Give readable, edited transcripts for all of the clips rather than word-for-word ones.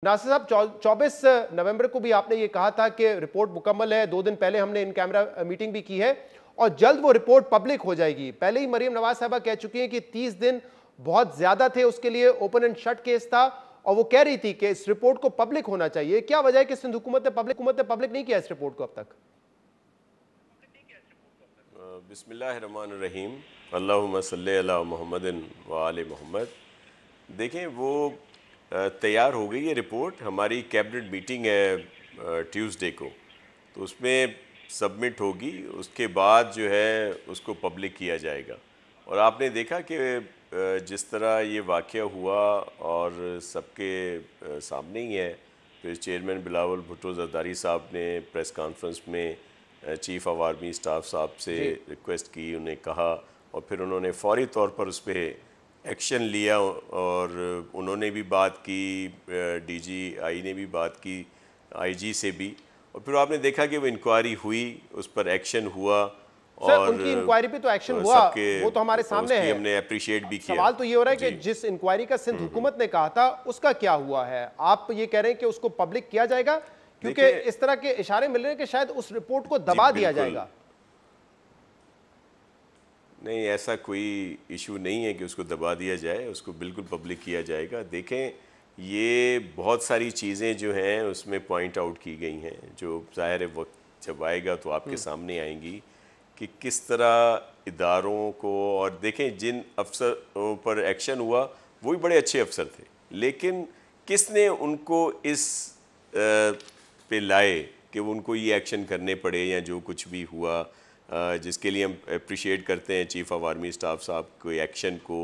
नासिर साहब, 24 नवंबर को भी आपने ये कहा था कि रिपोर्ट मुकम्मल है। 2 दिन पहले हमने इन कैमरा मीटिंग भी की है और जल्द वो रिपोर्ट पब्लिक हो जाएगी। पहले ही मरीम नवाज साहबा कह चुकी हैं कि 30 दिन बहुत ज्यादा थे, उसके लिए ओपन एंड शट केस था और वो कह रही थी कि इस रिपोर्ट को पब्लिक होना चाहिए। क्या वजह है कि सिंध हुकूमत ने पब्लिक नहीं किया इस रिपोर्ट को अब तक? बिस्मिल्लाहिर्रहमानिर्रहीम, अल्लाहुम्मा सल्ली अला मुहम्मदिन व आले मोहम्मद। देखें, वो तैयार हो गई है रिपोर्ट। हमारी कैबिनेट मीटिंग है ट्यूसडे को, तो उसमें सबमिट होगी। उसके बाद जो है उसको पब्लिक किया जाएगा। और आपने देखा कि जिस तरह ये वाक़या हुआ और सबके सामने ही है, फिर चेयरमैन बिलावल भुट्टो ज़रदारी साहब ने प्रेस कॉन्फ्रेंस में चीफ़ ऑफ आर्मी स्टाफ साहब से रिक्वेस्ट की, उन्हें कहा और फिर उन्होंने फ़ौरी तौर पर उस पर एक्शन लिया और उन्होंने भी बात की, DGI ने भी बात की, IG से भी। और फिर आपने देखा कि वो इंक्वायरी हुई, उस पर एक्शन हुआ और उनकी इंक्वायरी पे तो एक्शन हुआ, वो तो हमारे सामने है। हमने अप्रिशिएट भी किया। सवाल तो ये हो रहा है कि जिस इंक्वायरी का सिंध हुकूमत ने कहा था उसका क्या हुआ है? आप ये कह रहे हैं कि उसको पब्लिक किया जाएगा, क्योंकि इस तरह के इशारे मिल रहे हैं कि शायद उस रिपोर्ट को दबा दिया जाएगा। नहीं, ऐसा कोई इशू नहीं है कि उसको दबा दिया जाए, उसको बिल्कुल पब्लिक किया जाएगा। देखें, ये बहुत सारी चीज़ें जो हैं उसमें पॉइंट आउट की गई हैं, जो ज़ाहिर वक्त जब आएगा तो आपके सामने आएंगी कि किस तरह इदारों को। और देखें, जिन अफसरों पर एक्शन हुआ वो भी बड़े अच्छे अफसर थे, लेकिन किसने उनको इस पे लाए कि उनको ये एक्शन करने पड़े या जो कुछ भी हुआ, जिसके लिए हम अप्रिशिएट करते हैं चीफ़ ऑफ आर्मी स्टाफ साहब के एक्शन को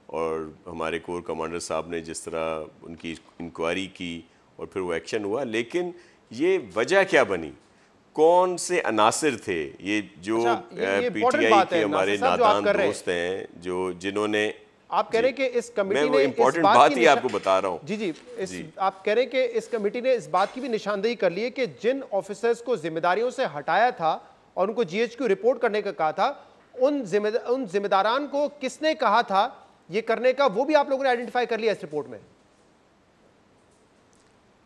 और हमारे कोर कमांडर साहब ने जिस तरह उनकी इंक्वायरी की और फिर वो एक्शन हुआ। लेकिन ये वजह क्या बनी, कौन से अनासिर थे ये जो PTI के हमारे नादान दोस्त हैं, जो जिन्होंने, आप कह रहे हैं कि इस कमेटी ने इम्पोर्टेंट बात ही आपको बता रहा हूँ। जी, आप कह रहे हैं कि इस कमेटी ने इस बात की भी निशानदेही कर ली है कि जिन ऑफिसर्स को जिम्मेदारियों से हटाया था और उनको GHQ रिपोर्ट करने का कहा था, उन जिम्मेदारान को किसने कहा था ये करने का, वो भी आप लोगों ने आइडेंटिफाई कर लिया इस रिपोर्ट में।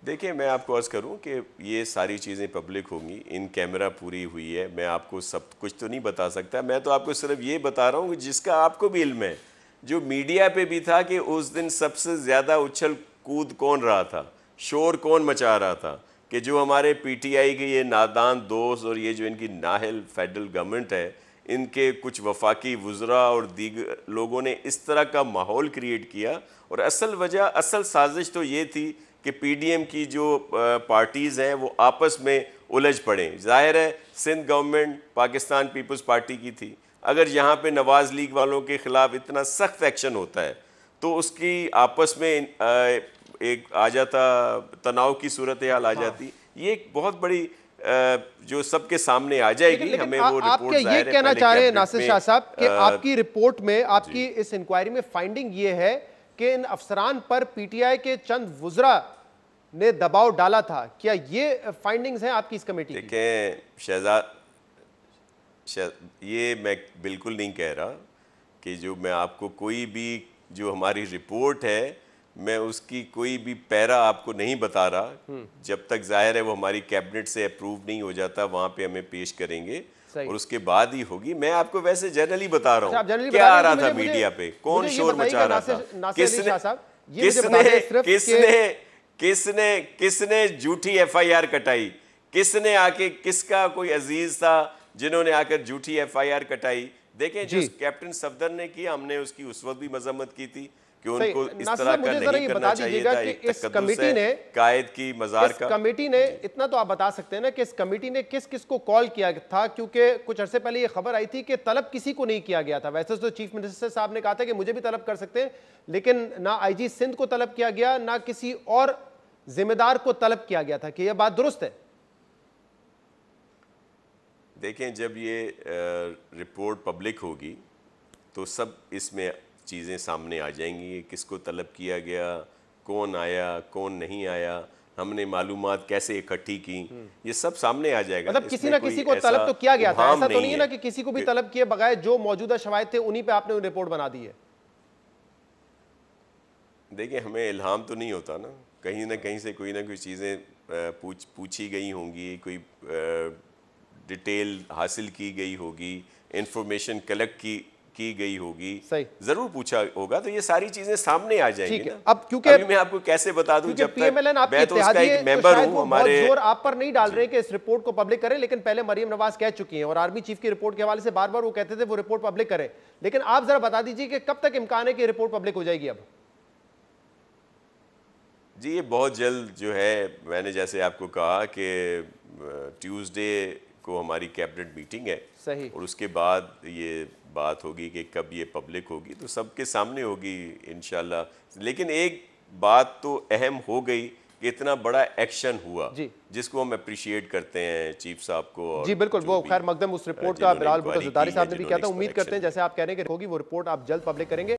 देखिए, मैं आपको अर्ज़ करूं कि ये सारी चीज़ें पब्लिक होंगी, इन कैमरा पूरी हुई है। मैं आपको सब कुछ तो नहीं बता सकता, मैं तो आपको सिर्फ ये बता रहा हूं कि जिसका आपको भी इल्म है, जो मीडिया पे भी था, कि उस दिन सबसे ज़्यादा उछल कूद कौन रहा था, शोर कौन मचा रहा था, कि जो हमारे PTI के ये नादान दोस्त और ये जो इनकी नाहल फेडरल गवर्नमेंट है, इनके कुछ वफाकी वुज़रा और दीगर लोगों ने इस तरह का माहौल क्रिएट किया। और असल साजिश तो ये थी कि PDM की जो पार्टीज़ हैं वो आपस में उलझ पड़ें। ज़ाहिर है Sindh government Pakistan Peoples Party की थी, अगर यहाँ पे नवाज़ लीग वालों के ख़िलाफ़ इतना सख्त एक्शन होता है तो उसकी आपस में एक आ जाता, तनाव की सूरत हाल आ जाती। ये एक बहुत बड़ी जो सबके सामने आ जाएगी। हमें वो रिपोर्ट ये कहना चाह रहे हैं नासिर शाह साहब कि आपकी रिपोर्ट में, आपकी इस इंक्वायरी में फाइंडिंग ये है कि इन अफसरान पर PTI के चंद वुज़रा ने दबाव डाला था। क्या ये फाइंडिंग्स हैं आपकी इस कमेटी की? देखें शहजाद, ये मैं बिल्कुल नहीं कह रहा कि जो मैं आपको कोई भी जो हमारी रिपोर्ट है मैं उसकी कोई भी पैरा आपको नहीं बता रहा। जब तक ज़ाहिर है वो हमारी कैबिनेट से अप्रूव नहीं हो जाता, वहाँ पे हमें पेश करेंगे और उसके बाद ही होगी। मैं आपको वैसे जनरली बता रहा हूँ क्या आ रहा था मीडिया पे, कौन शोर मचा रहा था, किसने झूठी FIR कटाई, किसने आके, किसका कोई अजीज था जिन्होंने आकर झूठी FIR कटाई। देखें, जो कैप्टन सफदर ने किया, हमने उसकी उस वक्त भी मजम्मत की थी कि उनको इस तरह का नहीं करना चाहिए था। इस कमेटी ने, कायद की मजार का, कमेटी ने इतना तो आप बता सकते हैं ना कि इस कमेटी ने किस किस को कॉल किया था? क्योंकि कुछ अरसे पहले ये खबर आई थी कि तलब किसी को नहीं किया गया था। वैसे तो चीफ मिनिस्टर साहब ने कहा था कि मुझे भी तलब कर सकते हैं, लेकिन ना IG सिंध को तलब किया गया, ना किसी और जिम्मेदार को तलब किया गया था। कि यह बात दुरुस्त है? देखें, जब ये रिपोर्ट पब्लिक होगी तो सब इसमें चीज़ें सामने आ जाएंगी, किसको तलब किया गया, कौन आया, कौन नहीं आया, हमने मालूमात कैसे इकट्ठी की, ये सब सामने आ जाएगा। मतलब किसी ना किसी को तलब तो किया गया था, ऐसा तो नहीं है ना कि किसी को भी तलब किए बगैर जो मौजूदा शवाहिद थे उन्हीं पे आपने रिपोर्ट बना दी है? देखिए, हमें इल्हाम तो नहीं होता ना कहीं ना कहीं से कोई ना कोई चीज़ें पूछी गई होंगी, कोई डिटेल हासिल की गई होगी, इंफॉर्मेशन कलेक्ट की गई होगी, सही, जरूर पूछा होगा, तो ये सारी चीजें सामने आ जाएंगी ठीक है। ना। अब क्योंकि अभी मैं आपको कैसे बता दूं, जब तक पीएमएलएन आपकी मैं तो उसका इत्तेहादी है, एक मेंबर हूं, हमारे जोर आप पर नहीं डाल रहे कि इस रिपोर्ट को पब्लिक करें, लेकिन पहले मरियम नवाज कह चुकी हैं और आर्मी चीफ की रिपोर्ट के हवाले से बार बार वो कहते थे वो रिपोर्ट पब्लिक करें, लेकिन आप जरा बता दीजिए कि कब तक इम्कान है कि रिपोर्ट पब्लिक हो जाएगी? अब जी ये बहुत जल्द जो है, मैंने जैसे आपको कहा कि ट्यूसडे को हमारी कैबिनेट मीटिंग है, सही, और उसके बाद ये बात होगी कि कब ये पब्लिक होगी, तो सबके सामने होगी इंशाल्लाह। लेकिन एक बात तो अहम हो गई कि इतना बड़ा एक्शन हुआ, जी, जिसको हम अप्रिशिएट करते हैं चीफ साहब को। और जी बिल्कुल, वो खैर मकदम उस रिपोर्ट का बिलाल भुट्टो ज़रदारी साहब ने भी किया था। उम्मीद करते हैं जैसे आप कह रहे हैं कि होगी वो रिपोर्ट आप जल्द पब्लिक करेंगे।